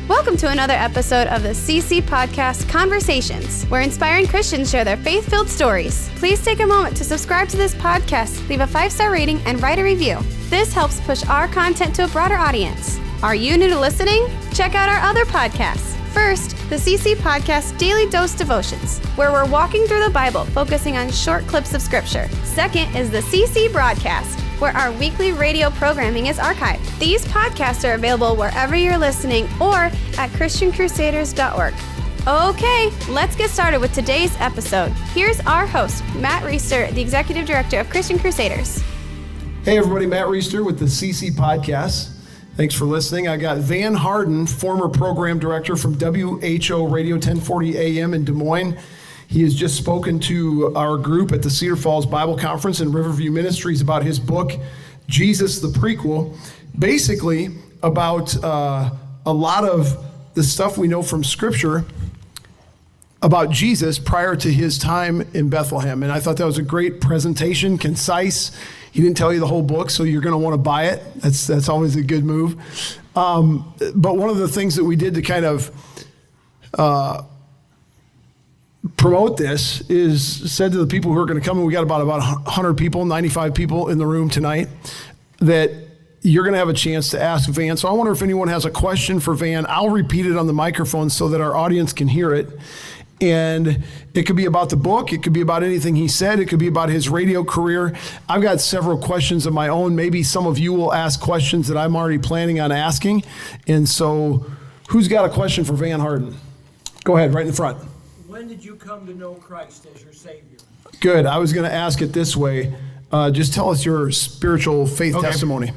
Welcome to another episode of the CC Podcast Conversations, where inspiring Christians share their faith-filled stories. Please take a moment to subscribe to this podcast, leave a 5-star rating, and write a review. This helps push our content to a broader audience. Are you new to listening? Check out our other podcasts. First, the CC Podcast Daily Dose Devotions, where we're walking through the Bible, focusing on short clips of Scripture. Second is the CC Broadcast, where our weekly radio programming is archived. These podcasts are available wherever you're listening or at ChristianCrusaders.org. Okay, let's get started with today's episode. Here's our host, Matt Reisetter, the Executive Director of Christian Crusaders. Hey everybody, Matt Reisetter with the CC Podcast. Thanks for listening. I got Van Harden, former program director from WHO Radio 1040 AM in Des Moines. He has just spoken to our group at the Cedar Falls Bible Conference in Riverview Ministries about his book, Jesus the Prequel, basically about a lot of the stuff we know from Scripture about Jesus prior to his time in Bethlehem. And I thought that was a great presentation, concise. He didn't tell you the whole book, so you're going to want to buy it. That's always a good move. But one of the things that we did to kind of promote this is said to the people who are going to come, and we got about 100 people, 95 people in the room tonight, that you're going to have a chance to ask Van. So I wonder if anyone has a question for Van. I'll repeat it on the microphone so that our audience can hear it. And it could be about the book. It could be about anything he said. It could be about his radio career. I've got several questions of my own. Maybe some of you will ask questions that I'm already planning on asking. And so who's got a question for Van Harden? Go ahead, right in the front. When did you come to know Christ as your Savior? Good. I was going to ask it this way. Just tell us your spiritual faith testimony.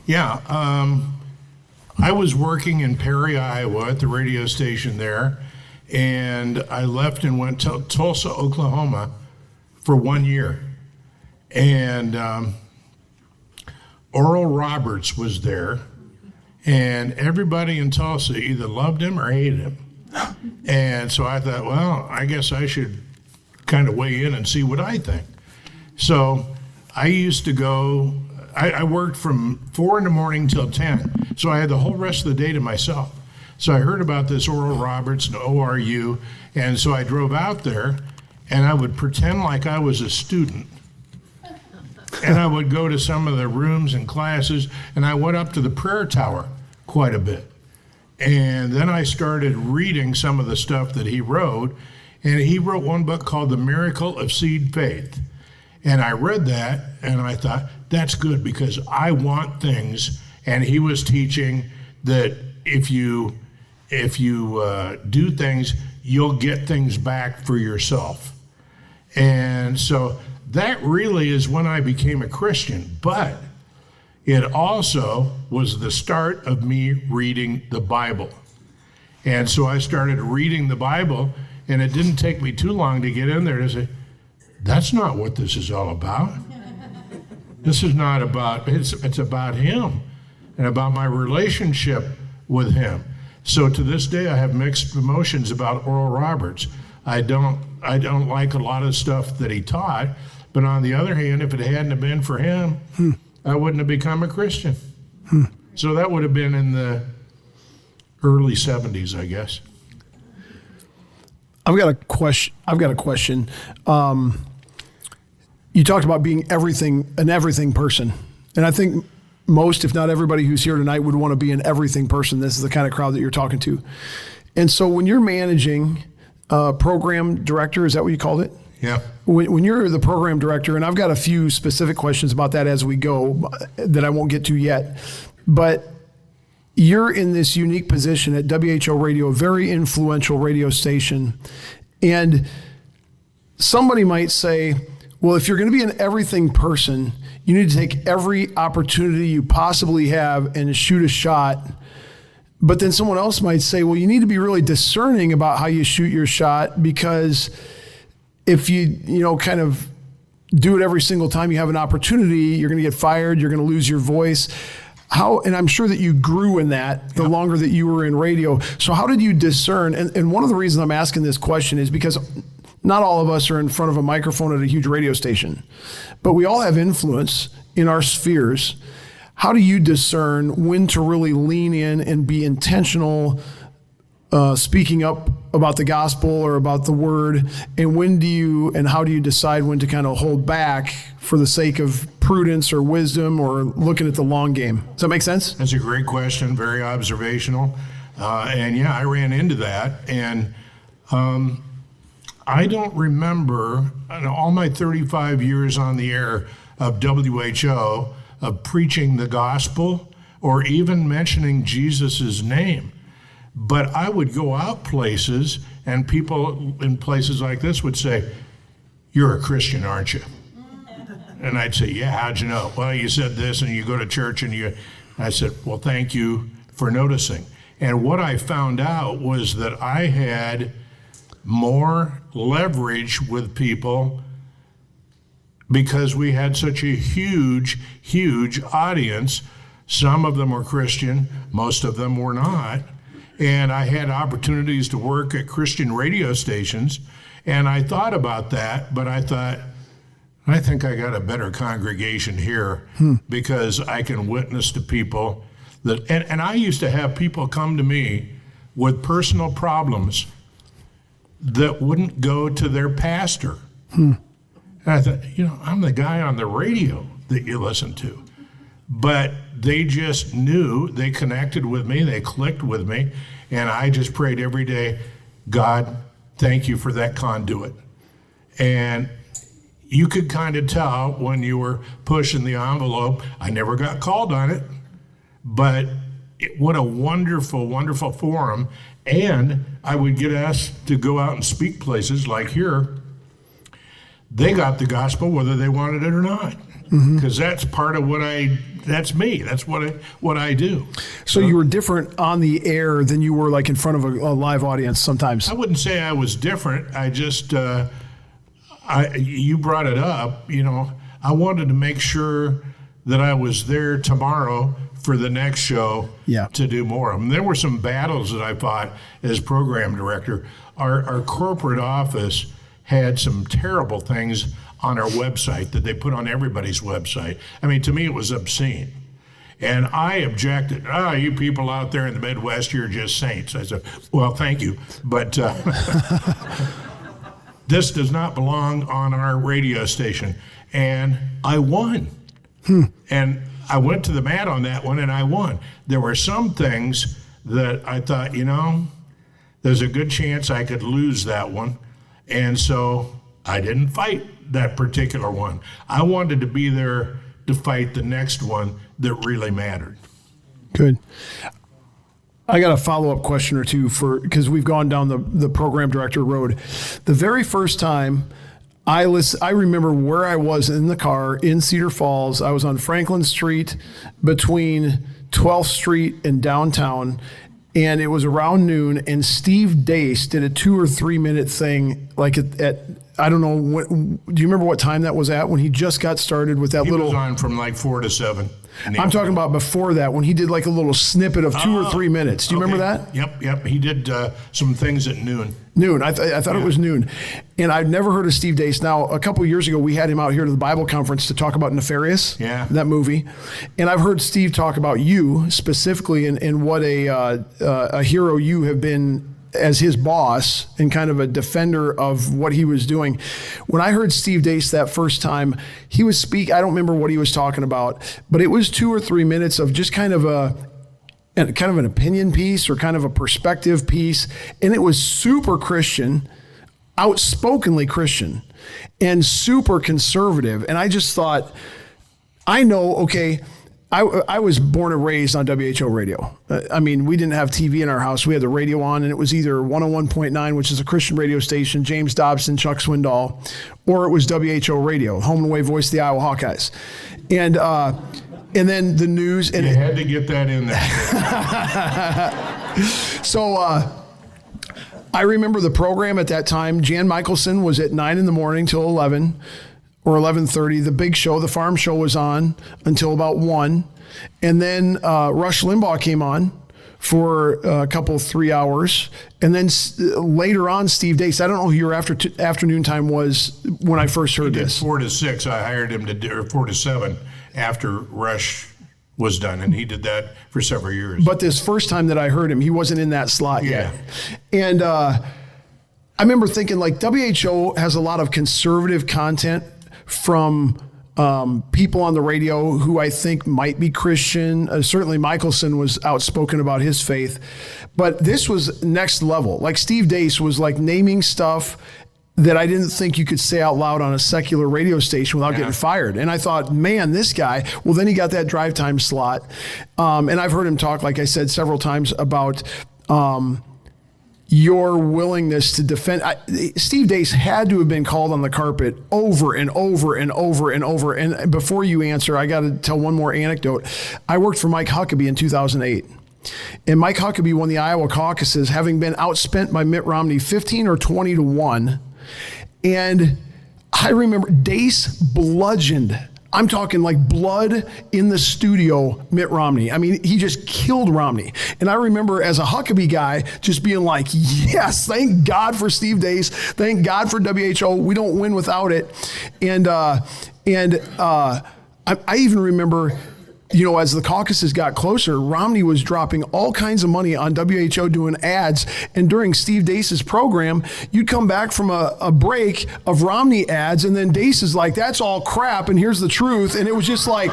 Yeah. I was working in Perry, Iowa at the radio station there, and I left and went to Tulsa, Oklahoma for 1 year. And Oral Roberts was there, and everybody in Tulsa either loved him or hated him. And so I thought, well, I guess I should kind of weigh in and see what I think. So I used to go, I worked from 4 in the morning till 10. So I had the whole rest of the day to myself. So I heard about this Oral Roberts and ORU. And so I drove out there and I would pretend like I was a student. And I would go to some of the rooms and classes, and I went up to the prayer tower quite a bit. And then I started reading some of the stuff that he wrote, and he wrote one book called The Miracle of Seed Faith. And I read that, and I thought, that's good because I want things. And he was teaching that if you do things, you'll get things back for yourself. And so that really is when I became a Christian. But it also was the start of me reading the Bible. And so I started reading the Bible, and it didn't take me too long to get in there to say, that's not what this is all about. This is not about, it's about him and about my relationship with him. So to this day, I have mixed emotions about Oral Roberts. I don't like a lot of stuff that he taught, but on the other hand, if it hadn't have been for him, I wouldn't have become a Christian. So that would have been in the early 70s, I guess. I've got a question. You talked about being an everything person. And I think most, if not everybody who's here tonight would want to be an everything person. This is the kind of crowd that you're talking to. And so when you're managing program director, is that what you called it? Yeah. When you're the program director, and I've got a few specific questions about that as we go that I won't get to yet, but you're in this unique position at WHO Radio, a very influential radio station. And somebody might say, well, if you're going to be an everything person, you need to take every opportunity you possibly have and shoot a shot. But then someone else might say, well, you need to be really discerning about how you shoot your shot, because if you kind of do it every single time you have an opportunity, you're going to get fired, you're going to lose your voice. And I'm sure that you grew in that the longer that you were in radio. So how did you discern? And one of the reasons I'm asking this question is because not all of us are in front of a microphone at a huge radio station, but we all have influence in our spheres. How do you discern when to really lean in and be intentional speaking up about the gospel or about the word, and when do you and how do you decide when to kind of hold back for the sake of prudence or wisdom or looking at the long game? Does that make sense? That's a great question, very observational. And yeah, I ran into that. And I don't remember in all my 35 years on the air of WHO of preaching the gospel or even mentioning Jesus's name. But I would go out places and people in places like this would say, "You're a Christian, aren't you?" And I'd say, "Yeah, how'd you know?" "Well, you said this and you go to church and you," I said, "Well, thank you for noticing." And what I found out was that I had more leverage with people because we had such a huge, huge audience. Some of them were Christian, most of them were not. And I had opportunities to work at Christian radio stations. And I thought about that, but I thought, I think I got a better congregation here because I can witness to people that, and I used to have people come to me with personal problems that wouldn't go to their pastor. And I thought, I'm the guy on the radio that you listen to. But they just knew, they connected with me, they clicked with me, and I just prayed every day, "God, thank you for that conduit." And you could kind of tell when you were pushing the envelope. I never got called on it, but what a wonderful, wonderful forum. And I would get asked to go out and speak places like here. They got the gospel whether they wanted it or not, because that's part of that's me. That's what I do. So you were different on the air than you were like in front of a live audience sometimes. I wouldn't say I was different. I just, you brought it up, I wanted to make sure that I was there tomorrow for the next show to do more. There were some battles that I fought as program director. Our corporate office had some terrible things on our website that they put on everybody's website. I mean, to me, it was obscene. And I objected. You people out there in the Midwest, you're just saints. I said, well, thank you. But this does not belong on our radio station. And I won. And I went to the mat on that one and I won. There were some things that I thought, there's a good chance I could lose that one. And so I didn't fight that particular one. I wanted to be there to fight the next one that really mattered. Good. I got a follow-up question or two because we've gone down the program director road. The very first time I remember where I was in the car in Cedar Falls. I was on Franklin Street between 12th Street and downtown, and it was around noon, and Steve Dace did a 2 or 3 minute thing like at I don't know, do you remember what time that was at when he just got started with that He little... was on from like 4 to 7. I'm talking about before that, when he did like a little snippet of 2 or 3 minutes. Do you remember that? Yep. He did some things at noon. I thought it was noon. And I'd never heard of Steve Dace. Now, a couple of years ago, we had him out here to the Bible conference to talk about Nefarious, that movie. And I've heard Steve talk about you specifically and what a hero you have been as his boss and kind of a defender of what he was doing. When I heard Steve Dace that first time, he was I don't remember what he was talking about, but it was 2 or 3 minutes of just kind of an opinion piece or kind of a perspective piece. And it was super Christian, outspokenly Christian, and super conservative. And I just thought, I know, okay, I was born and raised on WHO radio. I mean, we didn't have TV in our house. We had the radio on, and it was either 101.9, which is a Christian radio station, James Dobson, Chuck Swindoll, or it was WHO radio, home and away voice of the Iowa Hawkeyes. And then the news. And you had to get that in there. So I remember the program at that time. Jan Michelson was at 9 in the morning till 11. Or 11:30, the big show, the farm show, was on until about 1. And then Rush Limbaugh came on for a couple, 3 hours. And then later on, Steve Dace. I don't know who your afternoon time was when I first heard this. 4 to 6. I hired him to do 4 to 7 after Rush was done, and he did that for several years. But this first time that I heard him, he wasn't in that slot Yeah. yet. And I remember thinking, like, WHO has a lot of conservative content from people on the radio who I think might be Christian. Certainly Michelson was outspoken about his faith. But this was next level. Like, Steve Deace was like naming stuff that I didn't think you could say out loud on a secular radio station without getting fired. And I thought, man, this guy, well, then he got that drive time slot. And I've heard him talk, like I said, several times about your willingness to defend. Steve Deace had to have been called on the carpet over and over and over and over. And before you answer, I got to tell one more anecdote. I worked for Mike Huckabee in 2008. And Mike Huckabee won the Iowa caucuses, having been outspent by Mitt Romney 15 or 20 to 1. And I remember Deace bludgeoned, I'm talking like blood in the studio, Mitt Romney. I mean, he just killed Romney. And I remember as a Huckabee guy just being like, yes, thank God for Steve Deace. Thank God for WHO. We don't win without it. And I even remember, you know, as the caucuses got closer, Romney was dropping all kinds of money on WHO doing ads. And during Steve Deace's program, you'd come back from a break of Romney ads, and then Deace is like, that's all crap, and here's the truth. And it was just like,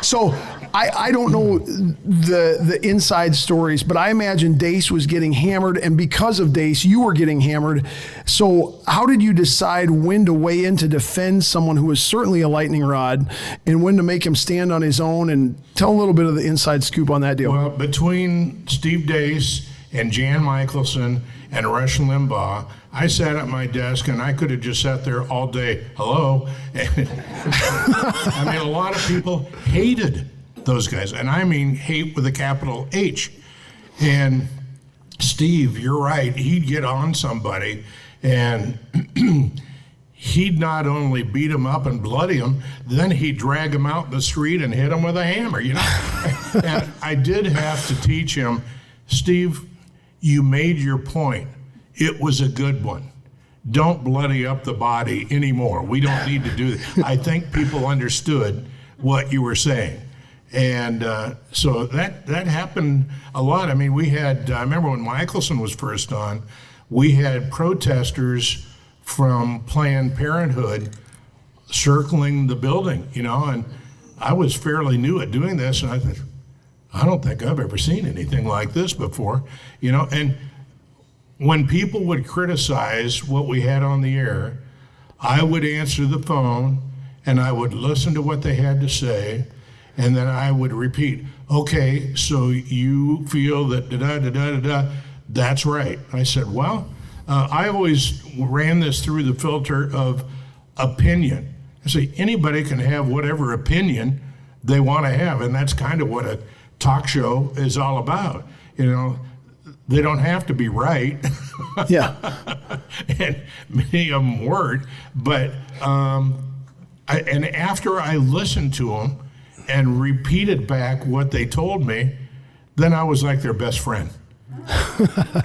so I don't know the inside stories, but I imagine Deace was getting hammered, and because of Deace, you were getting hammered. So how did you decide when to weigh in to defend someone who was certainly a lightning rod, and when to make him stand on his own? And tell a little bit of the inside scoop on that deal. Well, between Steve Deace and Jan Michelson and Rush Limbaugh, I sat at my desk and I could have just sat there all day. Hello. I mean, a lot of people hated those guys, and I mean hate with a capital H. And Steve, you're right, he'd get on somebody and he'd not only beat him up and bloody him, then he'd drag him out in the street and hit him with a hammer, you know? And I did have to teach him, Steve, you made your point. It was a good one. Don't bloody up the body anymore. We don't need to do that. I think people understood what you were saying. And so that happened a lot. I mean, we had, I remember when Michelson was first on, we had protesters from Planned Parenthood circling the building, you know, and I was fairly new at doing this, and I thought, I don't think I've ever seen anything like this before, you know. And when people would criticize what we had on the air, I would answer the phone and I would listen to what they had to say. And then I would repeat, okay, so you feel that da-da-da-da-da-da, that's right. I said, well, I always ran this through the filter of opinion. I say, anybody can have whatever opinion they want to have, and that's kind of what a talk show is all about. You know, they don't have to be right. Yeah. And many of them weren't, but, and after I listened to them, and repeated back what they told me, then I was like their best friend.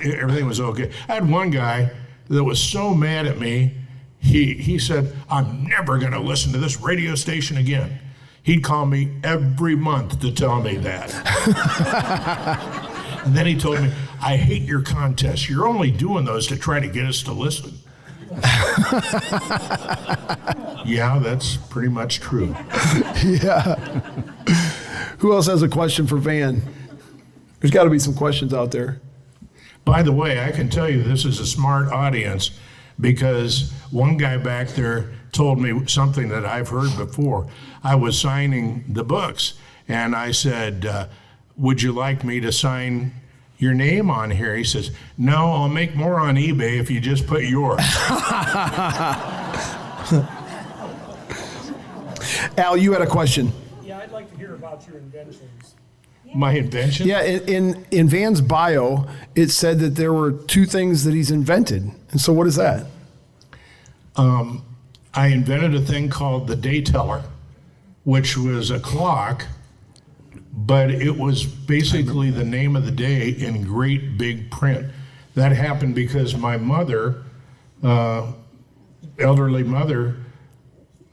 Everything was okay. I had one guy that was so mad at me, he said, I'm never gonna listen to this radio station again. He'd call me every month to tell me that. And then he told me, I hate your contests. You're only doing those to try to get us to listen. Yeah, that's pretty much true. Yeah. Who else has a question for Van? There's got to be some questions out there. By the way, I can tell you this is a smart audience because one guy back there told me something that I've heard before. I was signing the books, and I said, would you like me to sign your name on here? He says, no, I'll make more on eBay if you just put yours. Al, you had a question. Yeah, I'd like to hear about your inventions. My invention? Yeah, in Van's bio, it said that there were 2 things that he's invented. And so what is that? I invented a thing called the day teller, which was a clock, but it was basically the name of the day in great big print. That happened because my mother, elderly mother,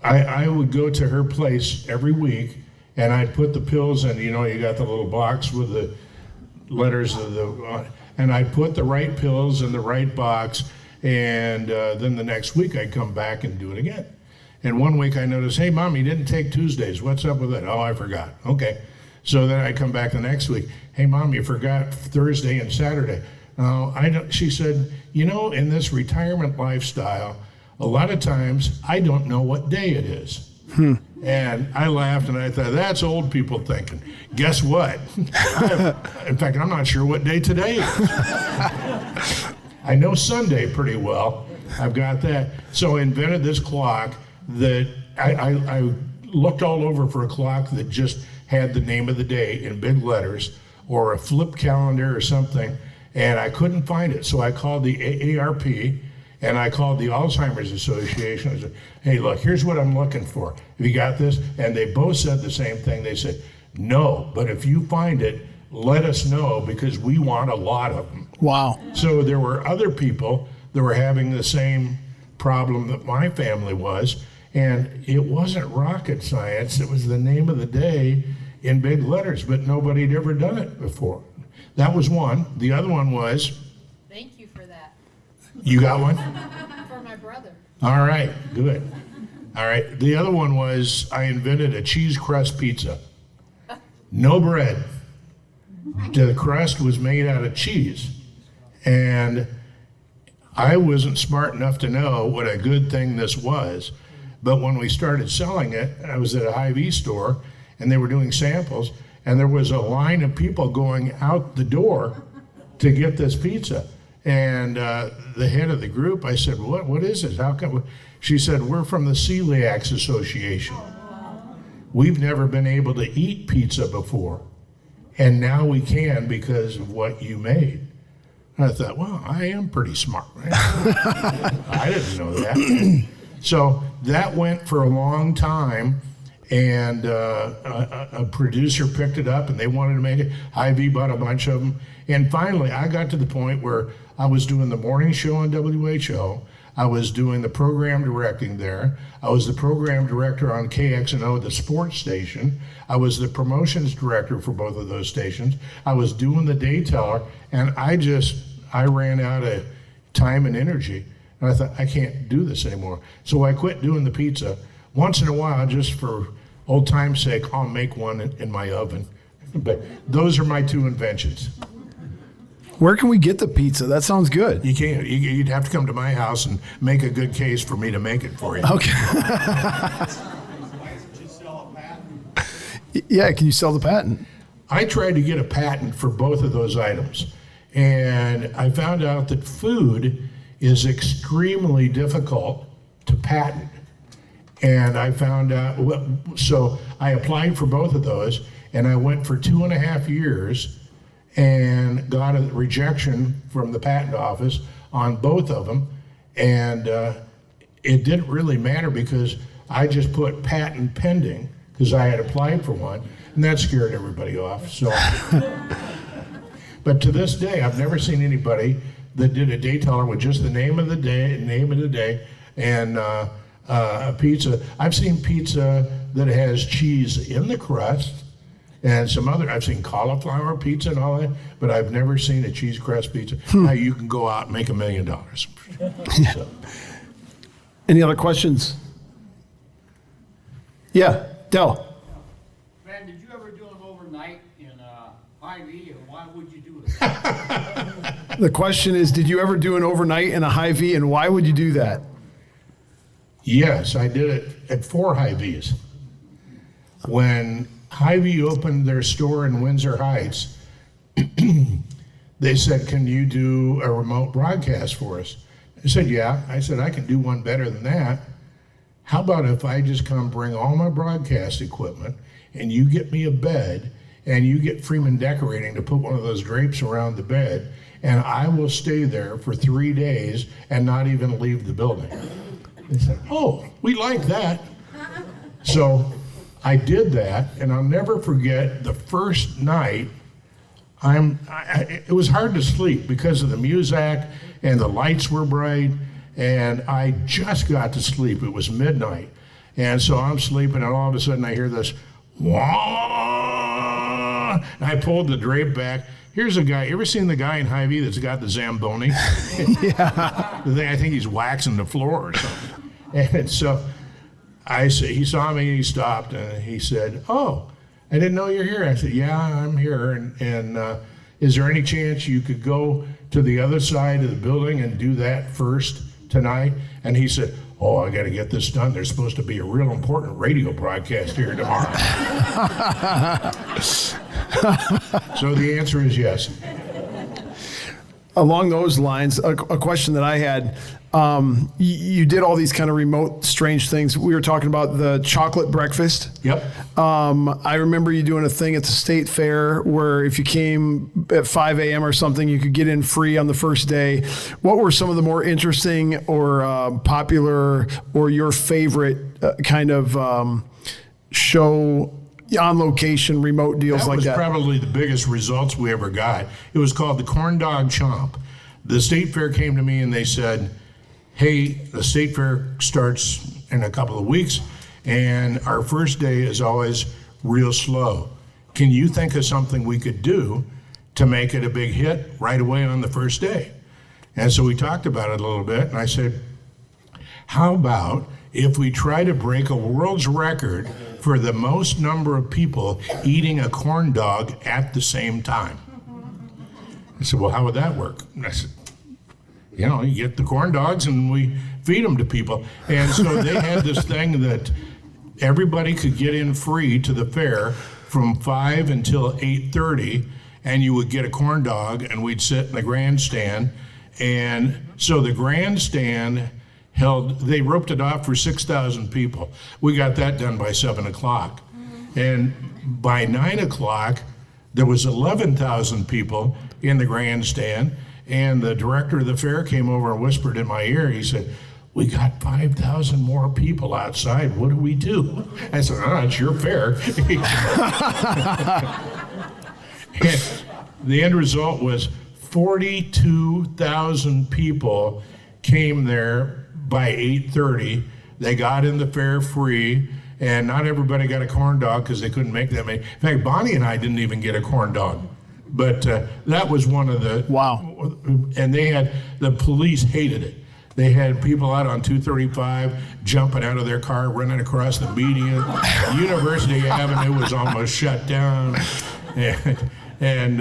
I would go to her place every week and I'd put the pills in. You know, you got the little box with the letters of the, and I'd put the right pills in the right box, and then the next week I'd come back and do it again. And one week I noticed, hey, Mom, you didn't take Tuesdays. What's up with it? Oh, I forgot. Okay. So then I come back the next week. Hey, Mom, you forgot Thursday and Saturday. I don't. She said, you know, in this retirement lifestyle, a lot of times I don't know what day it is. And I laughed and I thought, that's old people thinking. Guess what? In fact, I'm not sure what day today is. I know Sunday pretty well. I've got that. So I invented this clock that I looked all over for a clock that just had the name of the day in big letters, or a flip calendar or something, and I couldn't find it. So I called the AARP and I called the Alzheimer's Association. I said, hey, look, here's what I'm looking for. Have you got this? And they both said the same thing. They said, no, but if you find it, let us know, because we want a lot of them. Wow. So there were other people that were having the same problem that my family was, and it wasn't rocket science. It was the name of the day in big letters, but nobody had ever done it before. That was one. The other one was... Thank you for that. You got one? For my brother. All right, good. All right, the other one was I invented a cheese crust pizza. No bread. The crust was made out of cheese. And I wasn't smart enough to know what a good thing this was. But when we started selling it, I was at a Hy-Vee store, and they were doing samples, and there was a line of people going out the door to get this pizza. And the head of the group, I said, what is this? How come? She said, we're from the Celiacs Association. We've never been able to eat pizza before, and now we can because of what you made. And I thought, well, I am pretty smart, right? I didn't know that. So that went for a long time, and a producer picked it up, and they wanted to make it. Hy-Vee bought a bunch of them. And finally, I got to the point where I was doing the morning show on WHO. I was doing the program directing there. I was the program director on KXNO, the sports station. I was the promotions director for both of those stations. I was doing the day teller, and I ran out of time and energy. And I thought, I can't do this anymore. So I quit doing the pizza. Once in a while, just for old time's sake, I'll make one in my oven. But those are my two inventions. Where can we get the pizza? That sounds good. You can't. You'd have to come to my house and make a good case for me to make it for you. Okay. Yeah, can you sell the patent? I tried to get a patent for both of those items, and I found out that food is extremely difficult to patent. And I found out, so I applied for both of those, and I went for 2.5 years and got a rejection from the patent office on both of them. And it didn't really matter because I just put patent pending because I had applied for one, and that scared everybody off. So, but to this day, I've never seen anybody that did a day teller with just the name of the day, and a pizza. I've seen pizza that has cheese in the crust, and I've seen cauliflower pizza and all that, but I've never seen a cheese crust pizza. Now you can go out and make $1 million. So. Any other questions? Yeah, Del. Man, did you ever do an overnight in Hy-Vee, and why would you do it? The question is, did you ever do an overnight in a Hy-Vee, and why would you do that? Yes, I did it at 4 Hy-Vees. When Hy-Vee opened their store in Windsor Heights, they said, can you do a remote broadcast for us? I said, yeah. I said, I can do one better than that. How about if I just come bring all my broadcast equipment, and you get me a bed, and you get Freeman Decorating to put one of those drapes around the bed, and I will stay there for 3 days and not even leave the building. They said, oh, we like that. So I did that, and I'll never forget the first night. It was hard to sleep because of the music, and the lights were bright, and I just got to sleep. It was midnight, and so I'm sleeping, and all of a sudden I hear this, Wah! And I pulled the drape back. Here's a guy. You ever seen the guy in Hy-Vee that's got the Zamboni? Yeah. I think he's waxing the floor or something. And so he saw me and he stopped and he said, "Oh, I didn't know you're here." I said, "Yeah, I'm here. And is there any chance you could go to the other side of the building and do that first tonight?" And he said, "Oh, I got to get this done. There's supposed to be a real important radio broadcast here tomorrow." So the answer is yes. Along those lines, a question that I had, you did all these kind of remote, strange things. We were talking about the chocolate breakfast. Yep. I remember you doing a thing at the state fair where if you came at 5 a.m. or something, you could get in free on the first day. What were some of the more interesting or popular or your favorite kind of show on location remote deals like that? That was probably the biggest results we ever got. It was called the Corn Dog Chomp. The state fair came to me and they said, "Hey, the state fair starts in a couple of weeks and our first day is always real slow. Can you think of something we could do to make it a big hit right away on the first day?" And so we talked about it a little bit and I said, "How about if we try to break a world's record for the most number of people eating a corn dog at the same time?" I said, "Well, how would that work?" And I said, you get the corn dogs and we feed them to people. And so they had this thing that everybody could get in free to the fair from 5 until 8:30, and you would get a corn dog and we'd sit in the grandstand. And so the grandstand they roped it off for 6,000 people. We got that done by 7 o'clock. And by 9 o'clock, there was 11,000 people in the grandstand. And the director of the fair came over and whispered in my ear. He said, "We got 5,000 more people outside. What do we do?" I said, "Oh, it's your fair." And the end result was 42,000 people came there by 8:30. They got in the fair free, and not everybody got a corn dog because they couldn't make that many. In fact, Bonnie and I didn't even get a corn dog. But that was one of the... Wow. And the police hated it. They had people out on 235 jumping out of their car, running across the median. University Avenue was almost shut down. And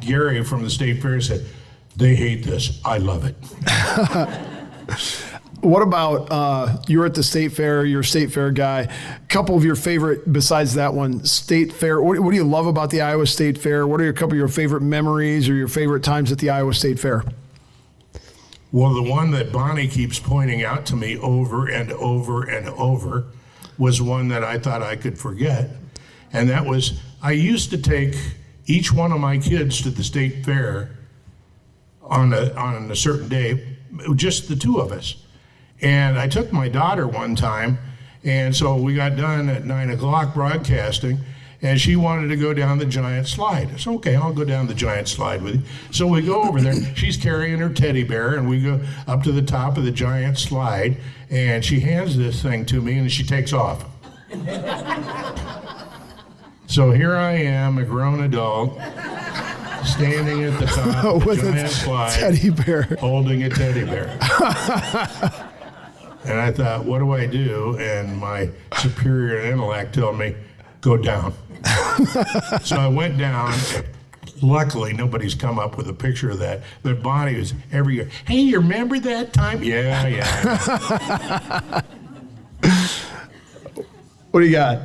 Gary from the state fair said, "They hate this. I love it." What about, you were at the state fair, you're a state fair guy. A couple of your favorite, besides that one, state fair. What do you love about the Iowa State Fair? What are a couple of your favorite memories or your favorite times at the Iowa State Fair? Well, the one that Bonnie keeps pointing out to me over and over and over was one that I thought I could forget. And that was, I used to take each one of my kids to the state fair on a certain day, just the two of us. And I took my daughter one time, and so we got done at 9 o'clock broadcasting, and she wanted to go down the giant slide. I said, "Okay, I'll go down the giant slide with you." So we go over there. She's carrying her teddy bear, and we go up to the top of the giant slide, and she hands this thing to me, and she takes off. So here I am, a grown adult, standing at the top of the giant slide, teddy bear, holding a teddy bear. And I thought, what do I do? And my superior intellect told me, "Go down." So I went down. Luckily, nobody's come up with a picture of that. But Bonnie was every year, "Hey, you remember that time?" Yeah. What do you got?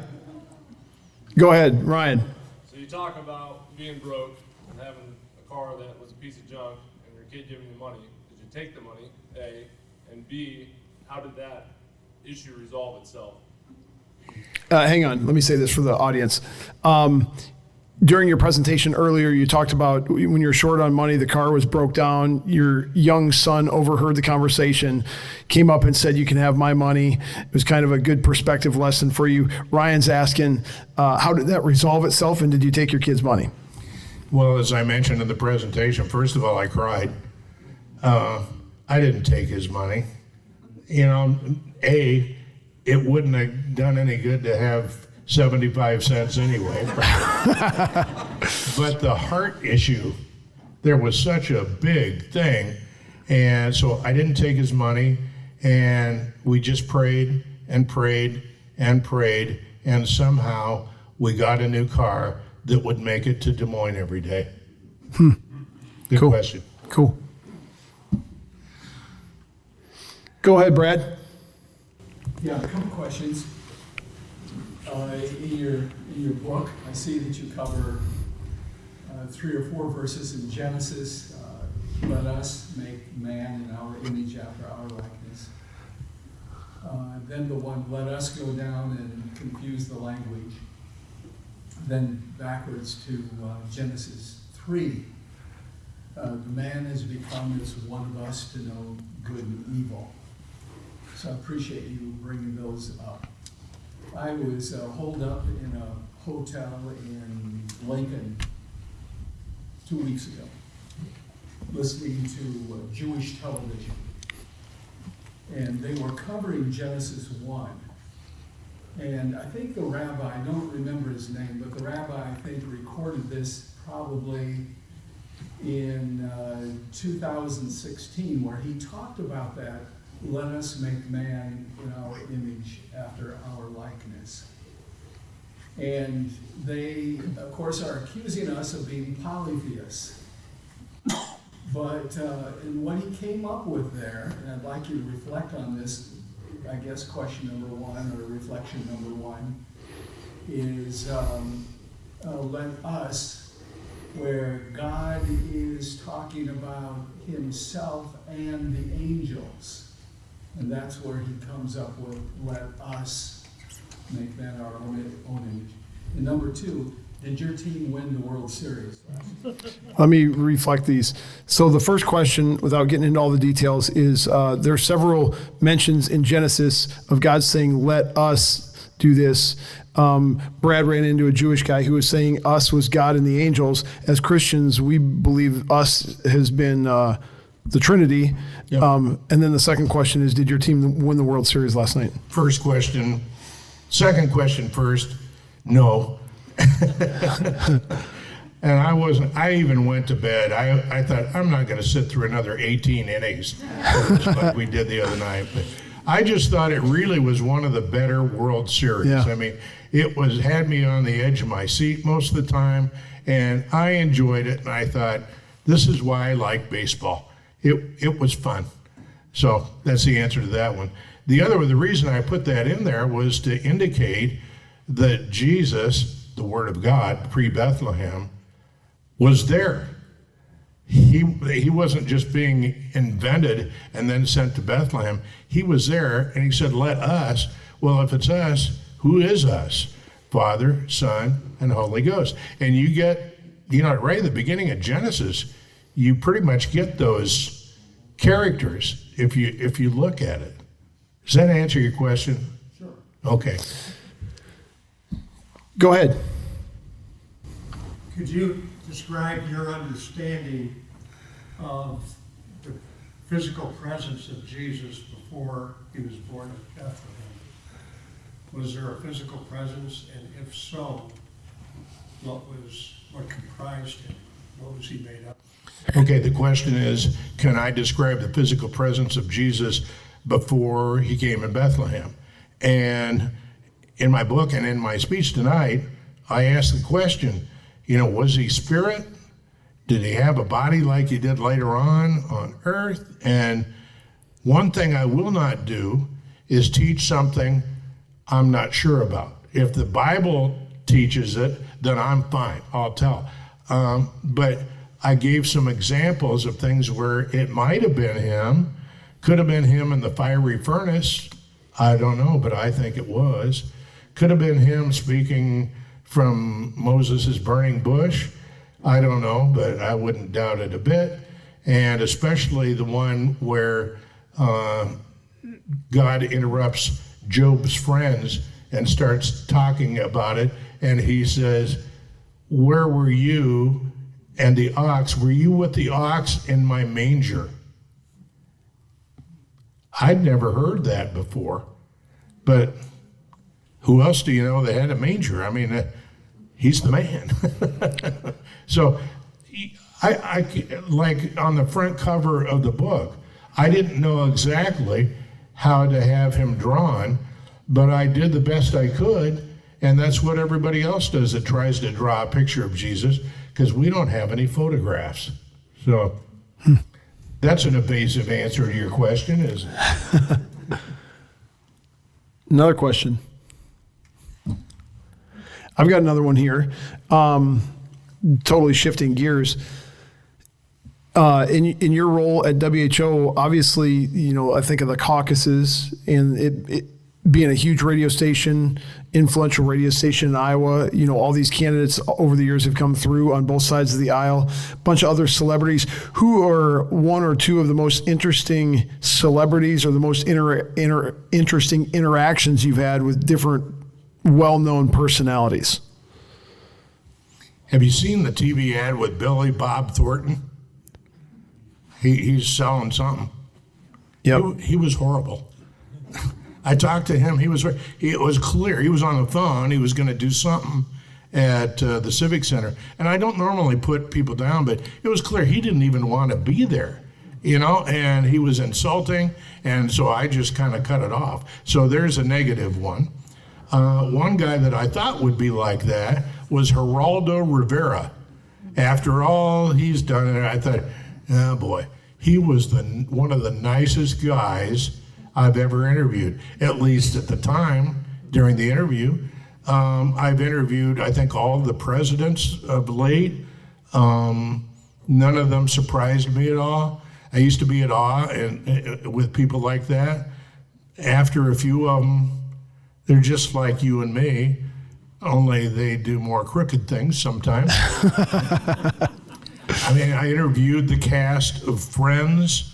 Go ahead, Ryan. So you talk about being broke and having a car that was a piece of junk and your kid giving you money. Did you take the money, A, and B, how did that issue resolve itself? Hang on, let me say this for the audience. During your presentation earlier, you talked about when you're short on money, the car was broke down. Your young son overheard the conversation, came up and said, "You can have my money." It was kind of a good perspective lesson for you. Ryan's asking, how did that resolve itself, and did you take your kid's money? Well, as I mentioned in the presentation, first of all, I cried. I didn't take his money. it wouldn't have done any good to have 75 cents anyway. But the heart issue, there was such a big thing. And so I didn't take his money, and we just prayed and prayed and prayed, and somehow we got a new car that would make it to Des Moines every day. Good Cool. question. Cool. Go ahead, Brad. Yeah, a couple questions. In your book, I see that you cover 3 or 4 verses in Genesis. Let us make man in our image after our likeness. Then the one, let us go down and confuse the language. Then backwards to Genesis 3. The man has become as one of us to know good and evil. So I appreciate you bringing those up. I was holed up in a hotel in Lincoln 2 weeks ago, listening to Jewish television. And they were covering Genesis 1. And I think the rabbi, I don't remember his name, but the rabbi, I think, recorded this probably in 2016, where he talked about that, let us make man in our image after our likeness. And they, of course, are accusing us of being polytheists. But and what he came up with there, and I'd like you to reflect on this, I guess question number 1 or reflection number 1, is let us, where God is talking about himself and the angels. And that's where he comes up with, let us make man our own image. And number 2, did your team win the World Series? Let me reflect these. So the first question, without getting into all the details, is there are several mentions in Genesis of God saying, let us do this. Brad ran into a Jewish guy who was saying us was God and the angels. As Christians, we believe us has been the Trinity. Yep. And then the second question is, did your team win the World Series last night? First question. Second question first. No. And I even went to bed. I thought, I'm not going to sit through another 18 innings like we did the other night. But I just thought it really was one of the better World Series. Yeah. I mean, it had me on the edge of my seat most of the time, and I enjoyed it, and I thought, this is why I like baseball. It was fun. So that's the answer to that one. The reason I put that in there was to indicate that Jesus, the Word of God, pre-Bethlehem, was there. He wasn't just being invented and then sent to Bethlehem. He was there, and he said, let us. Well, if it's us, who is us? Father, Son, and Holy Ghost. And you get, right at the beginning of Genesis, you pretty much get those characters if you look at it. Does that answer your question? Sure. Okay. Go ahead. Could you describe your understanding of the physical presence of Jesus before he was born at Bethlehem? Was there a physical presence, and if so, what comprised him? What was he made up of? Okay, the question is, can I describe the physical presence of Jesus before he came in Bethlehem? And in my book and in my speech tonight, I asked the question, was he spirit? Did he have a body like he did later on earth? And one thing I will not do is teach something I'm not sure about. If the Bible teaches it, then I'm fine, I'll tell. But I gave some examples of things where it might have been him, could have been him in the fiery furnace. I don't know, but I think it was. Could have been him speaking from Moses' burning bush. I don't know, but I wouldn't doubt it a bit. And especially the one where God interrupts Job's friends and starts talking about it. And he says, where were you and the ox? Were you with the ox in my manger? I'd never heard that before. But who else do you know that had a manger? I mean, he's the man. So I like on the front cover of the book, I didn't know exactly how to have him drawn, but I did the best I could, and that's what everybody else does that tries to draw a picture of Jesus, because we don't have any photographs. So that's an evasive answer to your question, isn't it? Another question. I've got another one here. Totally shifting gears. In your role at WHO, obviously, you know, I think of the caucuses and it being a huge radio station, influential radio station in Iowa. You know, all these candidates over the years have come through on both sides of the aisle. A bunch of other celebrities. Who are one or two of the most interesting celebrities or the most interesting interactions you've had with different well-known personalities? Have you seen the TV ad with Billy Bob Thornton? He's selling something. Yep. He was horrible. I talked to him. It was clear. He was on the phone. He was going to do something at the Civic Center. And I don't normally put people down, but it was clear he didn't even want to be there, you know, and he was insulting. And so I just kind of cut it off. So there's a negative one. One guy that I thought would be like that was Geraldo Rivera. After all he's done, I thought, oh boy, he was one of the nicest guys I've ever interviewed, at least at the time during the interview. I've interviewed, I think, all the presidents of late. None of them surprised me at all. I used to be at awe with people like that. After a few of them, they're just like you and me, only they do more crooked things sometimes. I mean, I interviewed the cast of Friends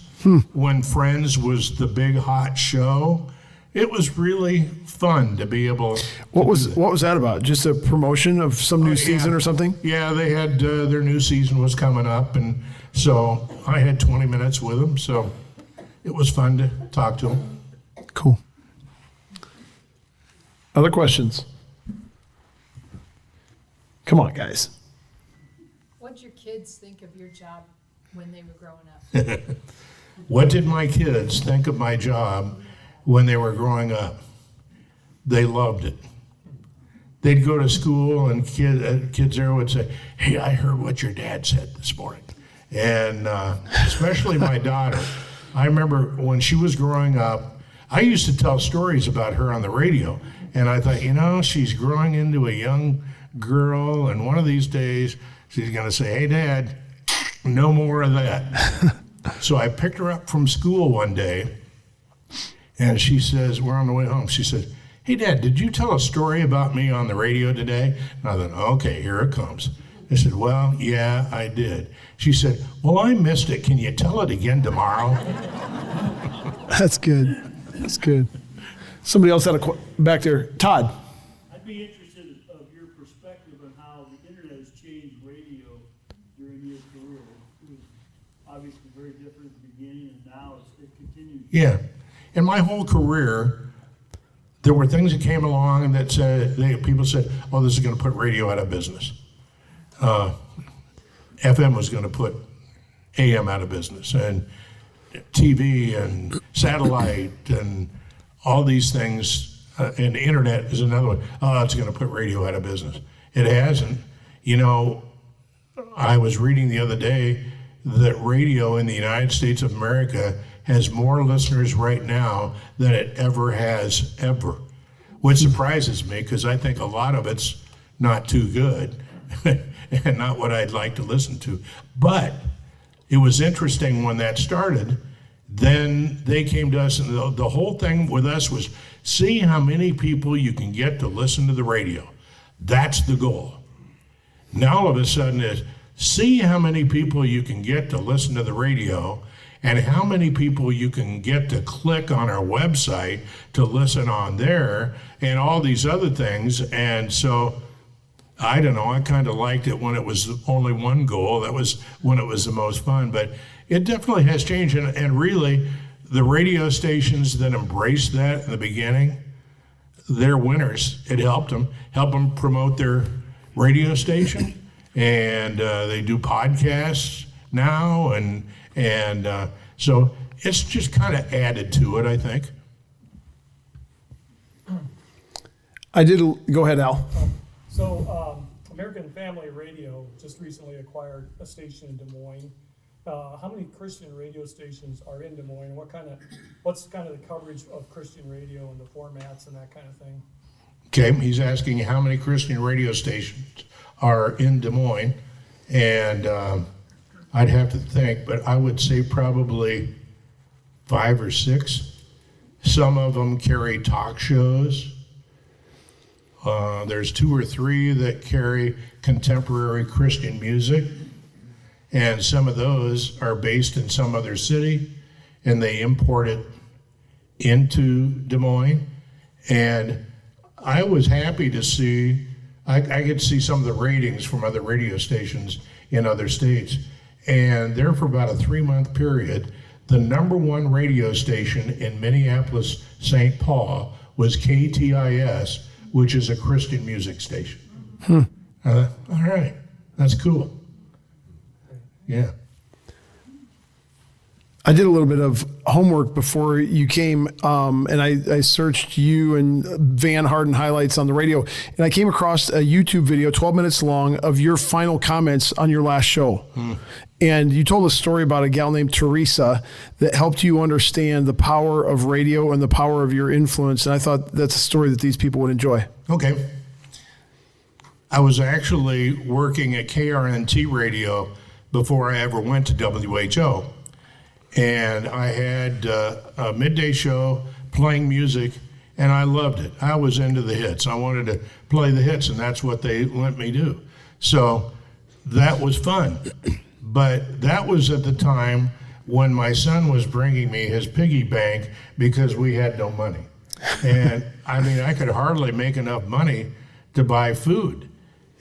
when Friends was the big hot show. It was really fun to be able to What was that about? Just a promotion of some new season or something? Yeah, they had their new season was coming up, and so I had 20 minutes with them, so it was fun to talk to them. Cool. Other questions? Come on, guys. What did your kids think of your job when they were growing up? What did my kids think of my job when they were growing up? They loved it. They'd go to school and kids there would say, hey, I heard what your dad said this morning. And especially my daughter. I remember when she was growing up, I used to tell stories about her on the radio. And I thought, you know, she's growing into a young girl, and one of these days she's going to say, hey, Dad, no more of that. So I picked her up from school one day, and she says, we're on the way home. She said, hey, Dad, did you tell a story about me on the radio today? And I thought, okay, here it comes. I said, well, yeah, I did. She said, well, I missed it. Can you tell it again tomorrow? That's good. That's good. Somebody else had back there. Todd. I'd be interested of your perspective on how the internet has changed radio during your career. It was obviously very different at the beginning, and now it continues. Yeah. In my whole career, there were things that came along and that said, people said, oh, this is going to put radio out of business. FM was going to put AM out of business, and TV and satellite and all these things, and the internet is another one. Oh, it's going to put radio out of business. It hasn't. You know, I was reading the other day that radio in the United States of America has more listeners right now than it ever has ever, which surprises me because I think a lot of it's not too good and not what I'd like to listen to. But it was interesting when that started. Then they came to us, and the whole thing with us was see how many people you can get to listen to the radio. That's the goal. Now all of a sudden is see how many people you can get to listen to the radio and how many people you can get to click on our website to listen on there and all these other things. And so, I don't know, I kind of liked it when it was only one goal. That was when it was the most fun. But it definitely has changed. And really, the radio stations that embraced that in the beginning they're winners. It helped them promote their radio station, and they do podcasts now, and so it's just kind of added to it, I think. Go ahead, Al. So American Family Radio just recently acquired a station in Des Moines. How many Christian radio stations are in Des Moines? What's kind of the coverage of Christian radio and the formats and that kind of thing? Okay, he's asking how many Christian radio stations are in Des Moines, and I'd have to think, but I would say probably 5 or 6. Some of them carry talk shows. There's 2 or 3 that carry contemporary Christian music, and some of those are based in some other city, and they import it into Des Moines. And I was happy to see, I get to see some of the ratings from other radio stations in other states, and there for about a 3-month period, the number 1 radio station in Minneapolis, St. Paul was KTIS, which is a Christian music station. All right, that's cool. Yeah. I did a little bit of homework before you came, and I searched you and Van Harden highlights on the radio, and I came across a YouTube video, 12 minutes long, of your final comments on your last show. And you told a story about a gal named Teresa that helped you understand the power of radio and the power of your influence, and I thought that's a story that these people would enjoy. Okay. I was actually working at KRNT Radio before I ever went to WHO. And I had a midday show playing music, and I loved it. I was into the hits. I wanted to play the hits, and that's what they let me do. So that was fun. But that was at the time when my son was bringing me his piggy bank because we had no money. And I mean, I could hardly make enough money to buy food.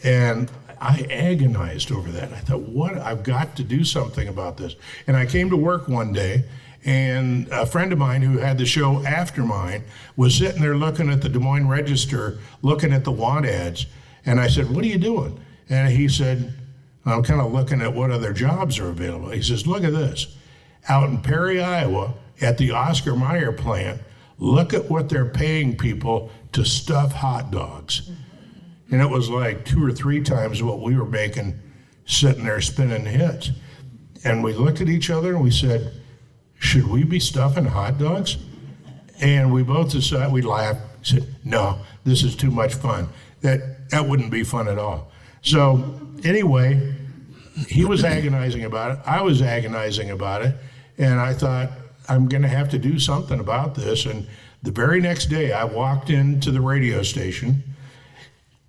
And I agonized over that. I thought, I've got to do something about this. And I came to work one day, and a friend of mine who had the show after mine was sitting there looking at the Des Moines Register, looking at the want ads. And I said, what are you doing? And he said, I'm kind of looking at what other jobs are available. He says, look at this. Out in Perry, Iowa, at the Oscar Mayer plant, look at what they're paying people to stuff hot dogs. And it was like 2 or 3 times what we were making sitting there spinning hits. And we looked at each other and we said, should we be stuffing hot dogs? And we both decided, we laughed, said, no, this is too much fun. That wouldn't be fun at all. So anyway, he was agonizing about it. I was agonizing about it. And I thought, I'm going to have to do something about this. And the very next day, I walked into the radio station,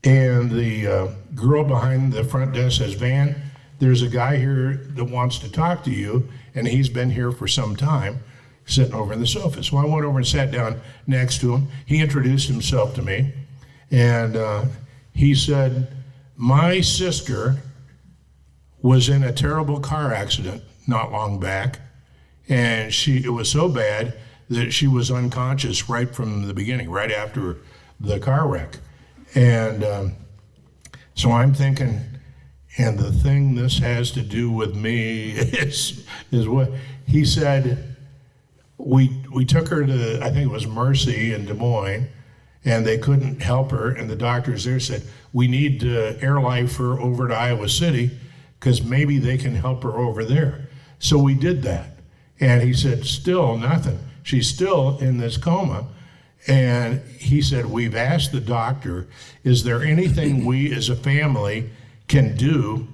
and the girl behind the front desk says, Van, there's a guy here that wants to talk to you, and he's been here for some time, sitting over in the sofa. So I went over and sat down next to him. He introduced himself to me, and he said, my sister was in a terrible car accident not long back, and it was so bad that she was unconscious right from the beginning, right after the car wreck. And so I'm thinking, and the thing this has to do with me is what he said. We took her to, I think it was Mercy in Des Moines, and they couldn't help her. And the doctors there said, we need to airlife her over to Iowa City because maybe they can help her over there. So we did that. And he said, still nothing. She's still in this coma. And he said, we've asked the doctor, is there anything we as a family can do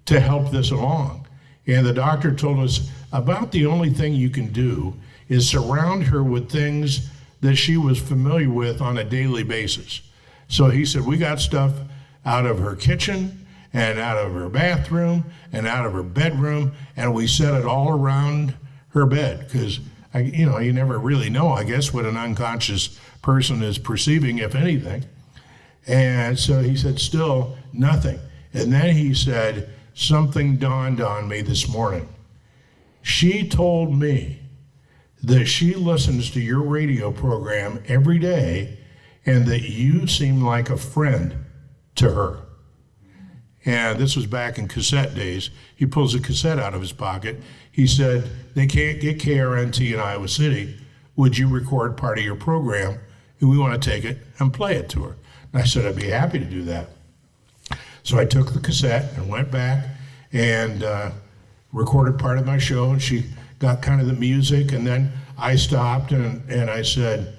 to help this along? And the doctor told us about the only thing you can do is surround her with things that she was familiar with on a daily basis. So he said, we got stuff out of her kitchen and out of her bathroom and out of her bedroom, and we set it all around her bed because you never really know, I guess, what an unconscious person is perceiving, if anything. And so he said, still nothing. And then he said, something dawned on me this morning. She told me that she listens to your radio program every day, and that you seem like a friend to her. And this was back in cassette days. He pulls a cassette out of his pocket. He said, they can't get KRNT in Iowa City. Would you record part of your program? And we want to take it and play it to her. And I said, I'd be happy to do that. So I took the cassette and went back and recorded part of my show. And she got kind of the music. And then I stopped and I said,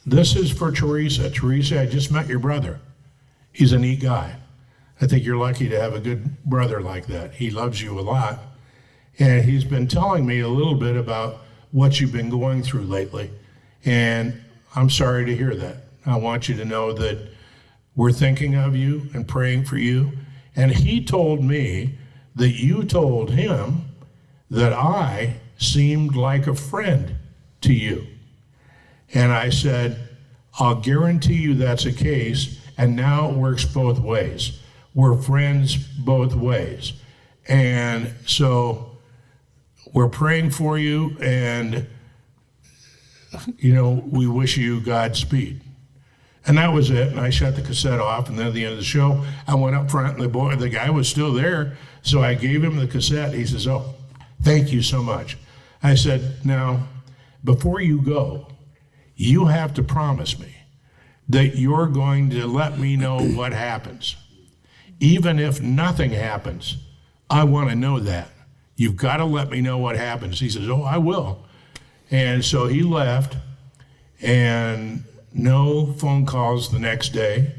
this is for Teresa. Teresa, I just met your brother. He's a neat guy. I think you're lucky to have a good brother like that. He loves you a lot. And he's been telling me a little bit about what you've been going through lately. And I'm sorry to hear that. I want you to know that we're thinking of you and praying for you. And he told me that you told him that I seemed like a friend to you. And I said, I'll guarantee you that's the case. And now it works both ways. We're friends both ways. And so we're praying for you, and, we wish you Godspeed. And that was it. And I shut the cassette off. And then at the end of the show, I went up front, and the guy was still there. So I gave him the cassette. He says, oh, thank you so much. I said, now, before you go, you have to promise me that you're going to let me know what happens. Even if nothing happens, I want to know that. You've got to let me know what happens. He says, oh, I will. And so he left, and no phone calls the next day,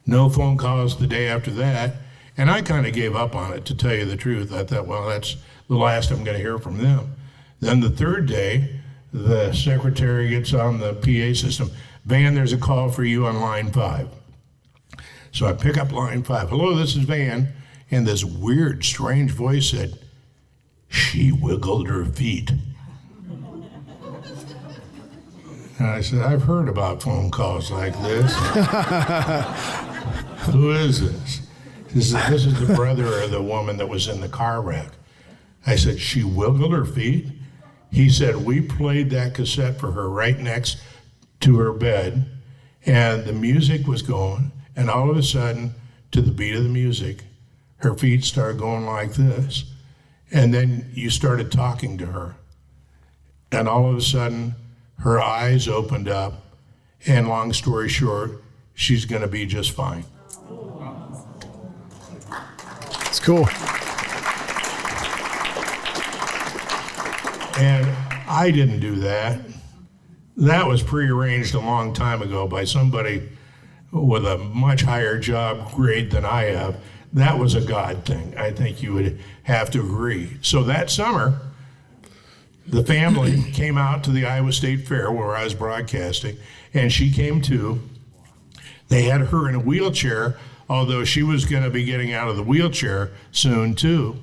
no phone calls the day after that. And I kind of gave up on it, to tell you the truth. I thought, well, that's the last I'm going to hear from them. Then the third day, the secretary gets on the PA system, Van, there's a call for you on line 5. So I pick up line 5. Hello, this is Van. And this weird, strange voice said, she wiggled her feet. And I said, I've heard about phone calls like this. Who is this? This is the brother of the woman that was in the car wreck. I said, she wiggled her feet? He said, we played that cassette for her right next to her bed, and the music was going, and all of a sudden, to the beat of the music, her feet started going like this, and then you started talking to her, and all of a sudden, her eyes opened up, and long story short, she's going to be just fine. It's cool. And I didn't do that. That was prearranged a long time ago by somebody with a much higher job grade than I have. That was a God thing. I think you would have to agree. So that summer, the family came out to the Iowa State Fair where I was broadcasting, and she came too. They had her in a wheelchair, although she was going to be getting out of the wheelchair soon too.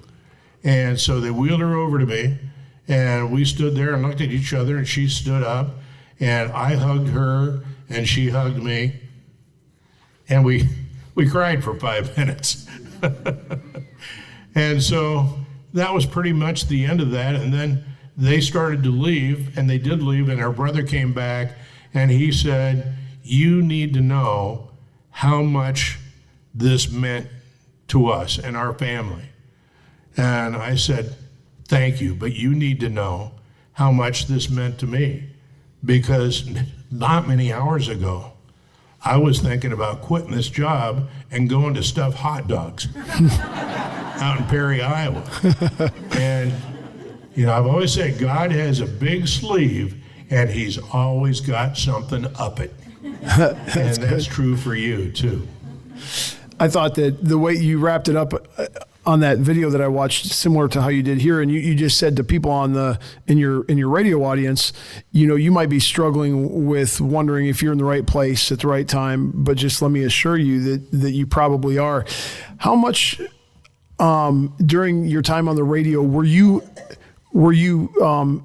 And so they wheeled her over to me, and we stood there and looked at each other, and she stood up, and I hugged her, and she hugged me, and we cried for 5 minutes. And so that was pretty much the end of that. And then they started to leave, and they did leave, and our brother came back, and he said, you need to know how much this meant to us and our family. And I said, thank you, but you need to know how much this meant to me, because not many hours ago, I was thinking about quitting this job and going to stuff hot dogs out in Perry, Iowa. And, I've always said God has a big sleeve, and he's always got something up it. And that's true for you, too. I thought that the way you wrapped it up on that video that I watched, similar to how you did here, and you just said to people in your radio audience, you might be struggling with wondering if you're in the right place at the right time, but just let me assure you that you probably are. How much during your time on the radio were you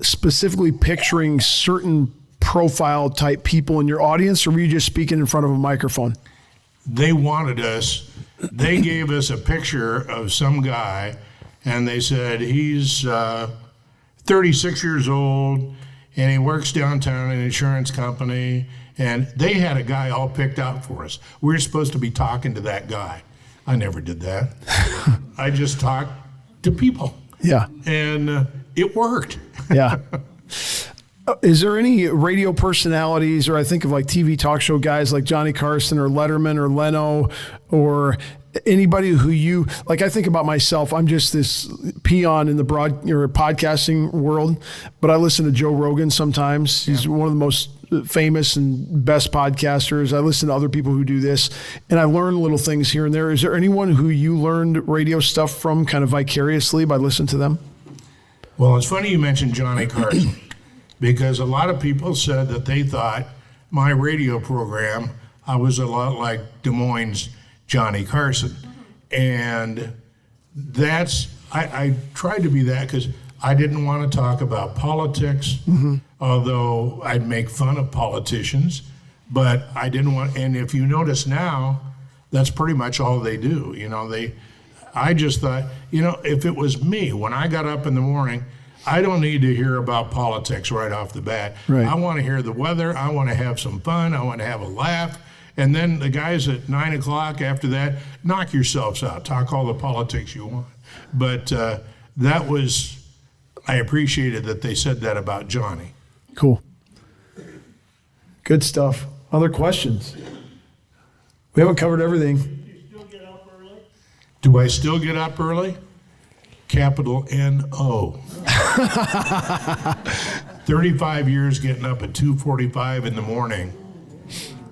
specifically picturing certain profile type people in your audience, or were you just speaking in front of a microphone? They wanted us. They gave us a picture of some guy, and they said he's 36 years old, and he works downtown in an insurance company, And they had a guy all picked out for us. We were supposed to be talking to that guy. I never did that. I just talked to people. Yeah. And it worked. Yeah. Is there any radio personalities, or I think of like TV talk show guys like Johnny Carson or Letterman or Leno, or anybody who you, like I think about myself, I'm just this peon in the podcasting world, but I listen to Joe Rogan sometimes. He's one of the most famous and best podcasters. I listen to other people who do this, and I learn little things here and there. Is there anyone who you learned radio stuff from kind of vicariously by listening to them? Well, it's funny you mentioned Johnny Carson, because a lot of people said that they thought my radio program, I was a lot like Des Moines' Johnny Carson. And I tried to be that because I didn't want to talk about politics, although I'd make fun of politicians, but I didn't want, and if you notice now, that's pretty much all they do. I just thought, if it was me, when I got up in the morning, I don't need to hear about politics right off the bat. Right. I want to hear the weather. I want to have some fun. I want to have a laugh. And then the guys at 9 o'clock after that, knock yourselves out. Talk all the politics you want. But I appreciated that they said that about Johnny. Cool. Good stuff. Other questions? We haven't covered everything. Do you still get up early? Do I still get up early? Capital N-O. 35 years getting up at 2:45 in the morning.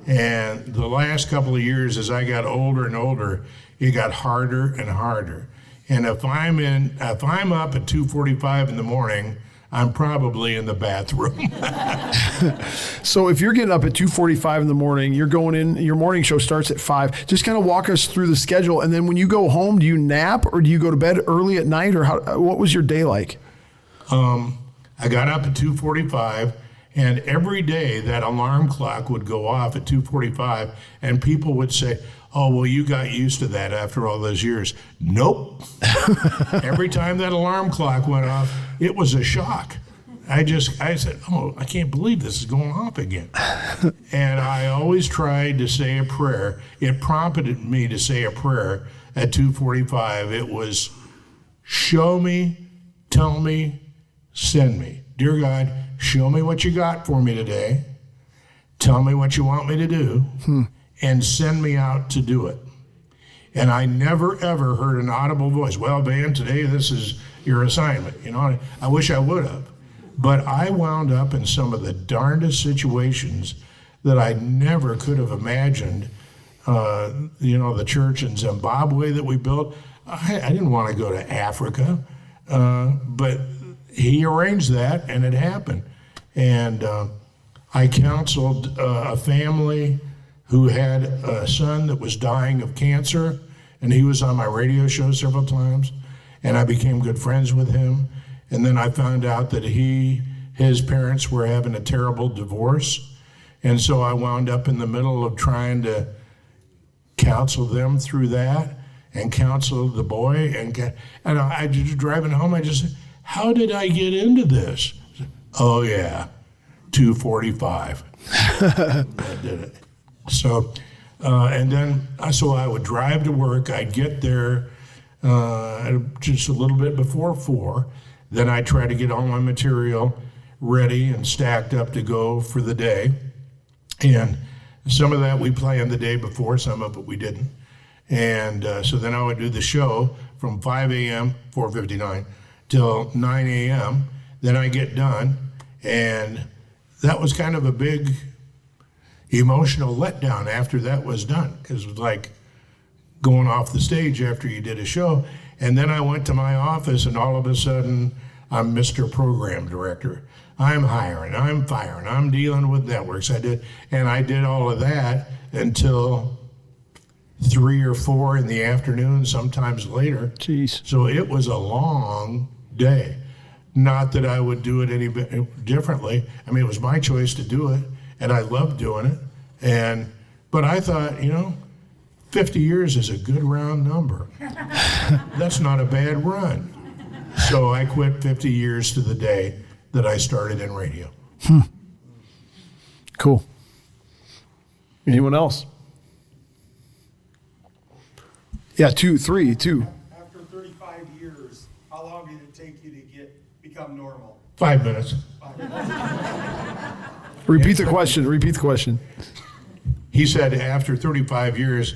And the last couple of years, as I got older and older, it got harder and harder. And if I'm up at 2:45 in the morning, I'm probably in the bathroom. So if you're getting up at 2:45 in the morning, you're going in, your morning show starts at 5. Just kind of walk us through the schedule. And then when you go home, do you nap or do you go to bed early at night, or what was your day like? I got up at 2:45, and every day that alarm clock would go off at 2:45, and people would say, "Oh, well, you got used to that after all those years." Nope. Every time that alarm clock went off, it was a shock. I said, "Oh, I can't believe this is going off again." And I always tried to say a prayer. It prompted me to say a prayer at 2:45. It was, show me, tell me, send me. Dear God, show me what you got for me today. Tell me what you want me to do. And send me out to do it. And I never, ever heard an audible voice. Well, Van, today this is your assignment. I wish I would have. But I wound up in some of the darndest situations that I never could have imagined. The church in Zimbabwe that we built, I didn't want to go to Africa, but he arranged that and it happened. And I counseled a family who had a son that was dying of cancer, and he was on my radio show several times, and I became good friends with him. And then I found out that his parents were having a terrible divorce, and so I wound up in the middle of trying to counsel them through that, and counsel the boy, and I just driving home, I just said, how did I get into this? Oh yeah, 2:45. I did it. So, and then I would drive to work. I'd get there just a little bit before 4. Then I'd try to get all my material ready and stacked up to go for the day. And some of that we planned the day before, some of it we didn't. And so then I would do the show from 5 a.m., 4:59, till 9 a.m. Then I get done. And that was kind of a big emotional letdown after that was done, because it was like going off the stage after you did a show. And then I went to my office, and all of a sudden I'm Mr. Program Director. I'm hiring, I'm firing, I'm dealing with networks. I did all of that until 3 or 4 in the afternoon, sometimes later. Jeez. So it was a long day. Not that I would do it any differently. I mean, it was my choice to do it, and I loved doing it. But I thought, 50 years is a good round number. That's not a bad run. So I quit 50 years to the day that I started in radio. Cool. Anyone else? Yeah, two. After 35 years, how long did it take you to become normal? 5 minutes. Repeat the question. He said after 35 years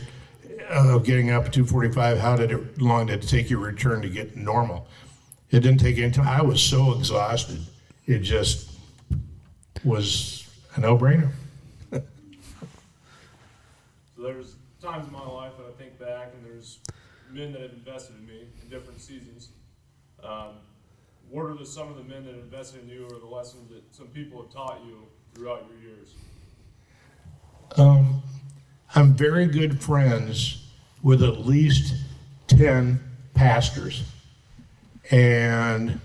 of getting up at 2:45, how long did it take you to return to get normal? It didn't take any time. I was so exhausted. It just was a no-brainer. So there's times in my life that I think back, and there's men that have invested in me in different seasons. What are some of the men that invested in you, or the lessons that some people have taught you throughout your years? I'm very good friends with at least 10 pastors. And,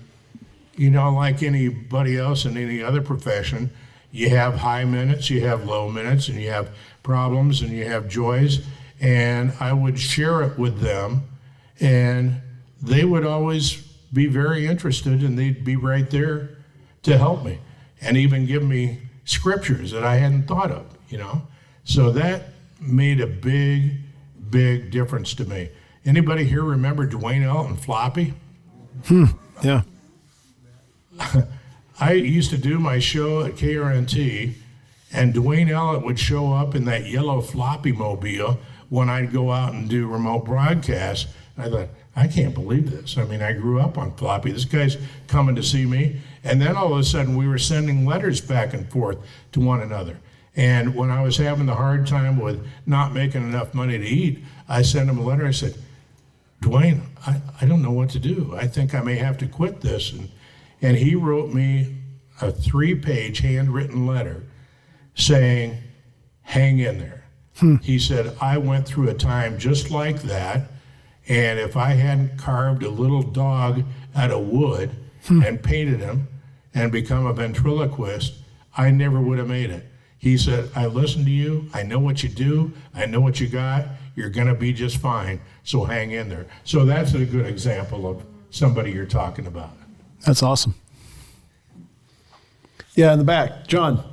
like anybody else in any other profession, you have high minutes, you have low minutes, and you have problems, and you have joys. And I would share it with them, and they would always be very interested, and they'd be right there to help me and even give me scriptures that I hadn't thought of, So that made a big, big difference to me. Anybody here remember Dwayne Elton Floppy? Yeah. I used to do my show at KRNT, and Dwayne Elliott would show up in that yellow floppy mobile when I'd go out and do remote broadcasts. I thought, I can't believe this. I mean, I grew up on floppy. This guy's coming to see me. And then all of a sudden, we were sending letters back and forth to one another. And when I was having the hard time with not making enough money to eat, I sent him a letter. I said, Dwayne, I don't know what to do. I think I may have to quit this. And he wrote me a 3-page handwritten letter saying, hang in there. He said, I went through a time just like that, and if I hadn't carved a little dog out of wood and painted him and become a ventriloquist, I never would have made it. He said, I listened to you, I know what you do, I know what you got, you're gonna be just fine, so hang in there. So that's a good example of somebody you're talking about. That's awesome. Yeah, in the back, John.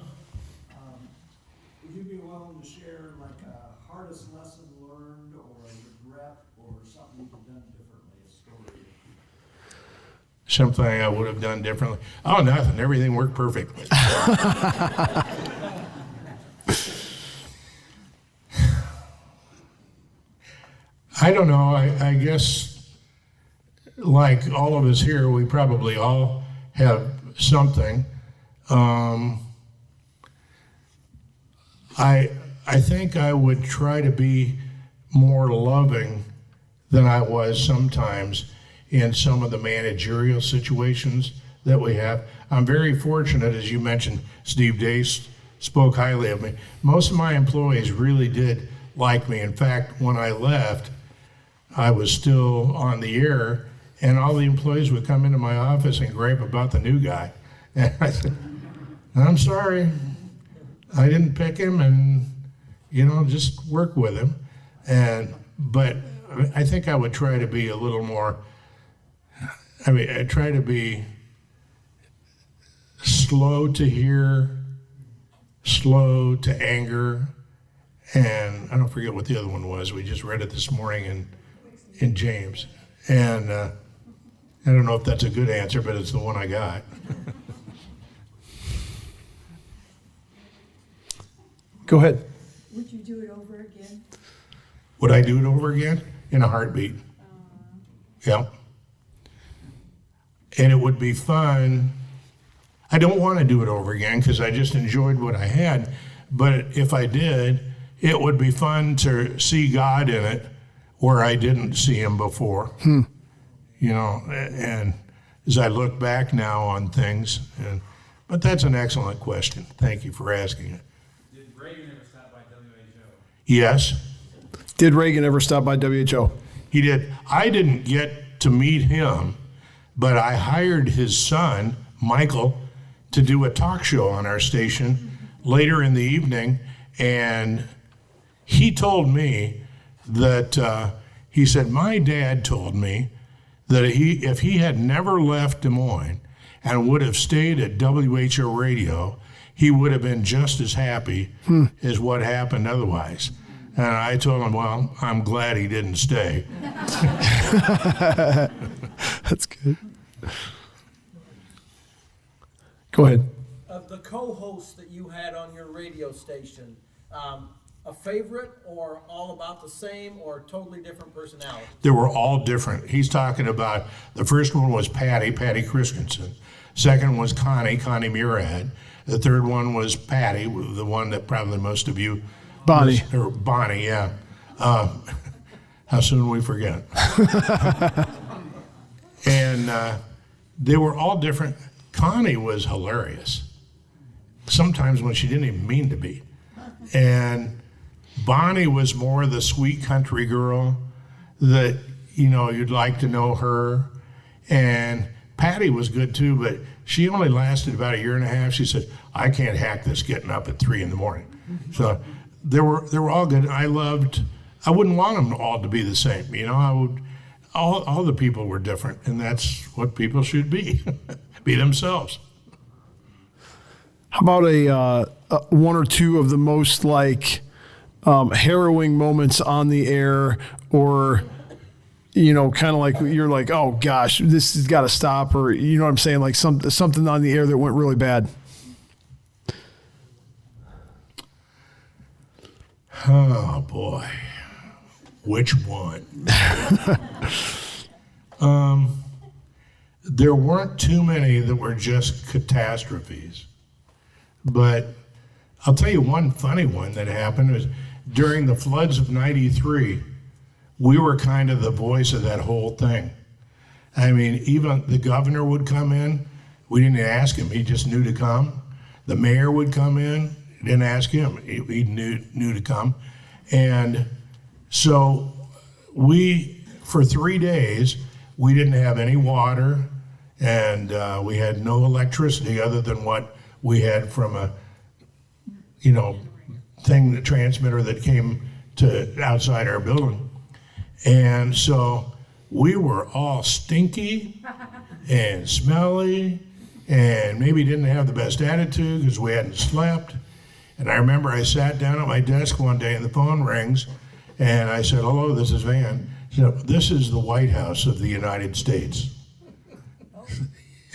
Would you be willing to share like a hardest lesson learned or a regret or something you've done differently, a story? Something I would have done differently. Oh, nothing. Everything worked perfectly. I don't know. I guess like all of us here, we probably all have something. I think I would try to be more loving than I was sometimes in some of the managerial situations that we have. I'm very fortunate, as you mentioned, Steve Dace spoke highly of me. Most of my employees really did like me. In fact, when I left, I was still on the air, and all the employees would come into my office and gripe about the new guy. And I said, I'm sorry, I didn't pick him, and just work with him. But I think I would try to be a little more, I try to be slow to hear, slow to anger, and I don't forget what the other one was. We just read it this morning in James. And I don't know if that's a good answer, but it's the one I got. Go ahead. Would you do it over again? Would I do it over again? In a heartbeat. Yeah. And it would be fun. I don't want to do it over again because I just enjoyed what I had. But if I did, it would be fun to see God in it where I didn't see him before. And as I look back now on things, but that's an excellent question. Thank you for asking it. Did Reagan ever stop by WHO? Yes. Did Reagan ever stop by WHO? He did. I didn't get to meet him, but I hired his son, Michael, to do a talk show on our station later in the evening, and he told me that, he said, my dad told me that if he had never left Des Moines and would have stayed at WHO Radio, he would have been just as happy as what happened otherwise. And I told him, well, I'm glad he didn't stay. That's good. Go ahead. Of the co-hosts that you had on your radio station, a favorite or all about the same or totally different personality? They were all different. He's talking about, the first one was Patty Christensen. Second was Connie Murad. The third one was Patty, the one that probably most of you... Bonnie, yeah. How soon we forget. And they were all different. Connie was hilarious. Sometimes when she didn't even mean to be. And Bonnie was more the sweet country girl that, you'd like to know her. And Patty was good too, but she only lasted about a year and a half. She said, I can't hack this getting up at 3 a.m. So they were all good. I wouldn't want them all to be the same. All the people were different, and that's what people should be, be themselves. How about a one or two of the most harrowing moments on the air, or kind of like you're like, oh gosh, this has got to stop, or you know what I'm saying, like something on the air that went really bad. Oh boy, which one? There weren't too many that were just catastrophes, but I'll tell you one funny one that happened was during the floods of '93. We were kind of the voice of that whole thing. I mean, even the governor would come in. We didn't ask him. He just knew to come. The mayor would come in. Didn't ask him. He knew to come. And so for 3 days, we didn't have any water, and we had no electricity other than what we had from a, the transmitter that came to outside our building. And so we were all stinky and smelly and maybe didn't have the best attitude because we hadn't slept. And I remember I sat down at my desk one day and the phone rings and I said, hello, this is Van. He said, this is the White House of the United States.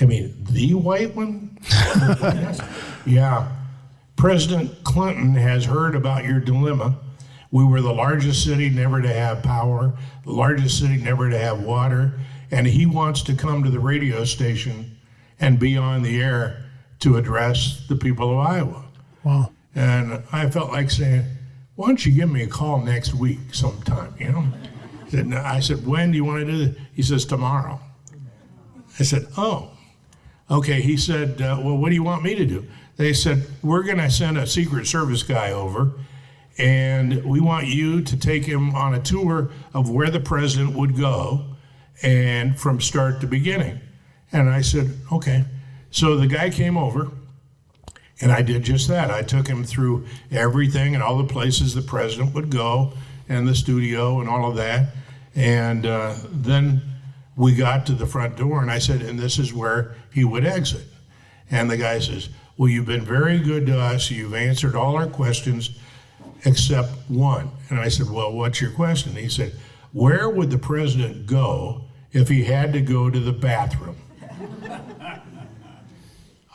I mean, the white one? Yeah. President Clinton has heard about your dilemma. We were the largest city never to have power, the largest city never to have water, and he wants to come to the radio station and be on the air to address the people of Iowa. Wow. And I felt like saying, why don't you give me a call next week sometime, I said, when do you want to do this? He says, tomorrow. I said, oh, okay. He said, well, what do you want me to do? They said, we're going to send a Secret Service guy over, and we want you to take him on a tour of where the president would go and from start to beginning. And I said, okay. So the guy came over, and I did just that. I took him through everything and all the places the president would go and the studio and all of that. And then we got to the front door, and I said, and this is where he would exit. And the guy says, well, you've been very good to us. You've answered all our questions except one. And I said, well, what's your question? He said, where would the president go if he had to go to the bathroom?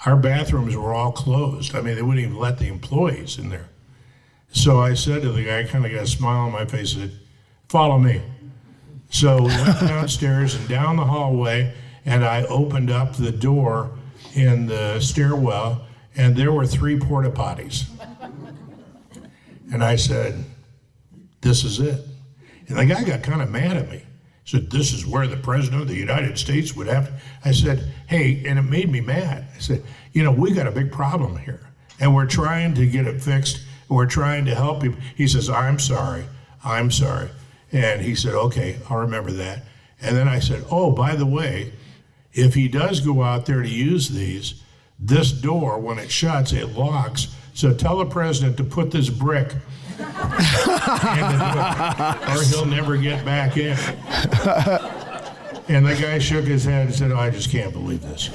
Our bathrooms were all closed. I mean, they wouldn't even let the employees in there. So I said to the guy, I kind of got a smile on my face, and said, follow me. So we went downstairs and down the hallway, and I opened up the door in the stairwell, and there were 3 porta potties. And I said, this is it. And the guy got kind of mad at me. He said, this is where the president of the United States would have to. I said, hey, and it made me mad. I said, we got a big problem here, and we're trying to get it fixed, and we're trying to help people. He says, I'm sorry. And he said, okay, I'll remember that. And then I said, oh, by the way, if he does go out there to use these, this door, when it shuts, it locks. So tell the president to put this brick in the door, or he'll never get back in. And the guy shook his head and said, oh, I just can't believe this.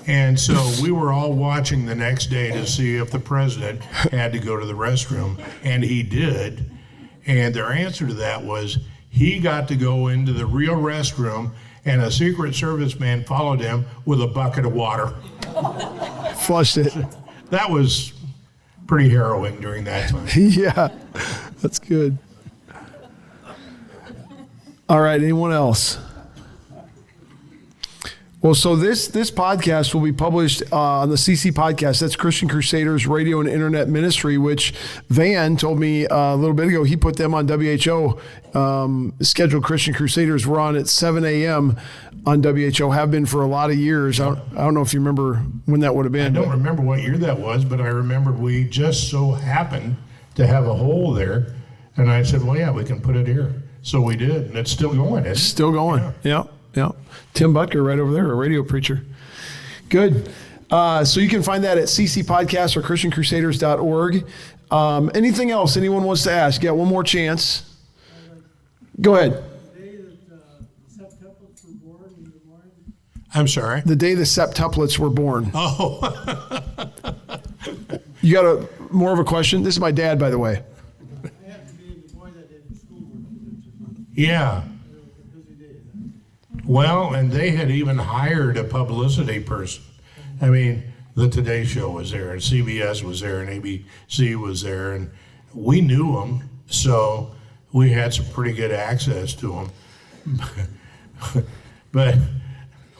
And so we were all watching the next day to see if the president had to go to the restroom, and he did. And their answer to that was he got to go into the real restroom, and a Secret Service man followed him with a bucket of water. Flushed it. That was pretty harrowing during that time. Yeah, that's good. All right, anyone else? Well, so this podcast will be published on the CC Podcast. That's Christian Crusaders Radio and Internet Ministry, which Van told me a little bit ago. He put them on WHO. Scheduled Christian Crusaders were on at 7 a.m. on WHO, have been for a lot of years. I don't know if you remember when that would have been. I don't remember what year that was, but I remembered we just so happened to have a hole there. And I said, well, yeah, we can put it here. So we did, and it's still going. It's still going, yeah. Tim Butker right over there, a radio preacher. Good. So you can find that at CC Podcast or ChristianCrusaders.org. Anything else anyone wants to ask? Yeah, one more chance. Go ahead. The day that septuplets were born in Des Moines. I'm sorry? The day the septuplets were born. Oh. You got more of a question? This is my dad, by the way. I have to be in Des Moines that day for schoolwork. Yeah. It was a busy day then. Well, and they had even hired a publicity person. I mean, the Today Show was there, and CBS was there, and ABC was there, and we knew them, so we had some pretty good access to them. But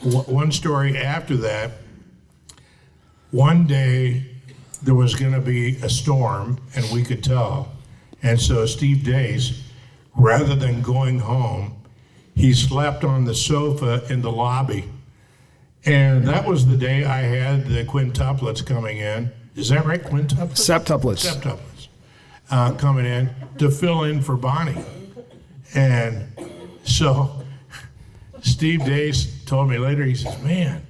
one story after that, one day there was going to be a storm, and we could tell. And so Steve Dace, rather than going home, he slept on the sofa in the lobby. And that was the day I had the quintuplets coming in. Is that right, quintuplets? Septuplets. Septuplets. Coming in to fill in for Bonnie. And so Steve Dace told me later, he says, man,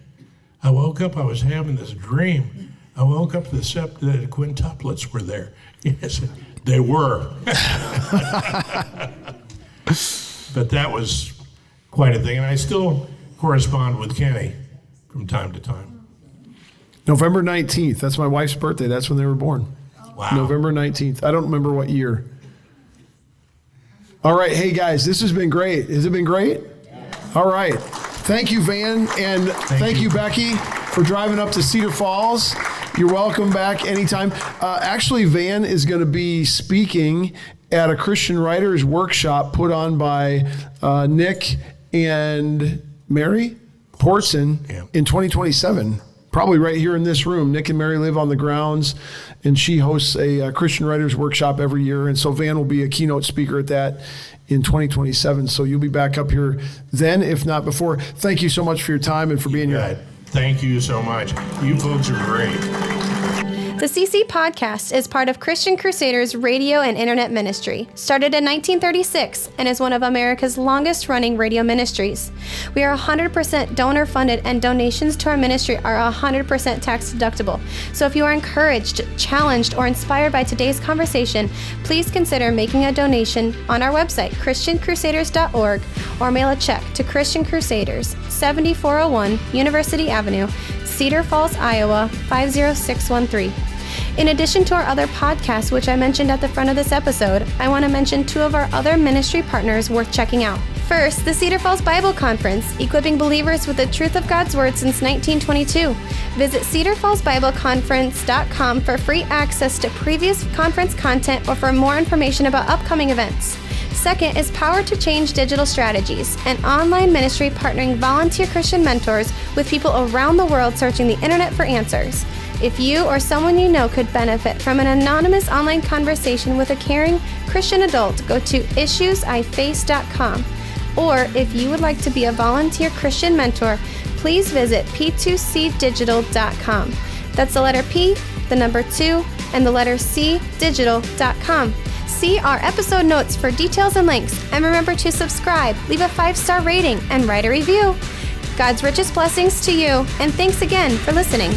I woke up, I was having this dream. I woke up, the quintuplets were there. Yes, they were. But that was quite a thing. And I still correspond with Kenny from time to time. November 19th. That's my wife's birthday. That's when they were born. Wow. November 19th. I don't remember what year. All right. Hey, guys, this has been great. Has it been great? All right. Thank you, Van. And thank you, Becky, for driving up to Cedar Falls. You're welcome back anytime. Actually, Van is going to be speaking at a Christian Writers Workshop put on by Nick and Mary Portson in 2027. Probably right here in this room. Nick and Mary live on the grounds, and she hosts a Christian Writers Workshop every year. And so Van will be a keynote speaker at that in 2027. So you'll be back up here then, if not before. Thank you so much for your time and for being here. Thank you so much. You folks are great. The CC Podcast is part of Christian Crusaders Radio and Internet Ministry, started in 1936 and is one of America's longest-running radio ministries. We are 100% donor-funded, and donations to our ministry are 100% tax-deductible. So if you are encouraged, challenged, or inspired by today's conversation, please consider making a donation on our website, ChristianCrusaders.org, or mail a check to Christian Crusaders, 7401 University Avenue, Cedar Falls, Iowa, 50613. In addition to our other podcasts, which I mentioned at the front of this episode, I want to mention two of our other ministry partners worth checking out. First, the Cedar Falls Bible Conference, equipping believers with the truth of God's Word since 1922. Visit cedarfallsbibleconference.com for free access to previous conference content or for more information about upcoming events. Second is Power to Change Digital Strategies, an online ministry partnering volunteer Christian mentors with people around the world searching the internet for answers. If you or someone you know could benefit from an anonymous online conversation with a caring Christian adult, go to issuesiface.com. Or if you would like to be a volunteer Christian mentor, please visit p2cdigital.com. That's the letter P, the number 2, and the letter C, digital.com. See our episode notes for details and links, and remember to subscribe, leave a 5-star rating, and write a review. God's richest blessings to you, and thanks again for listening.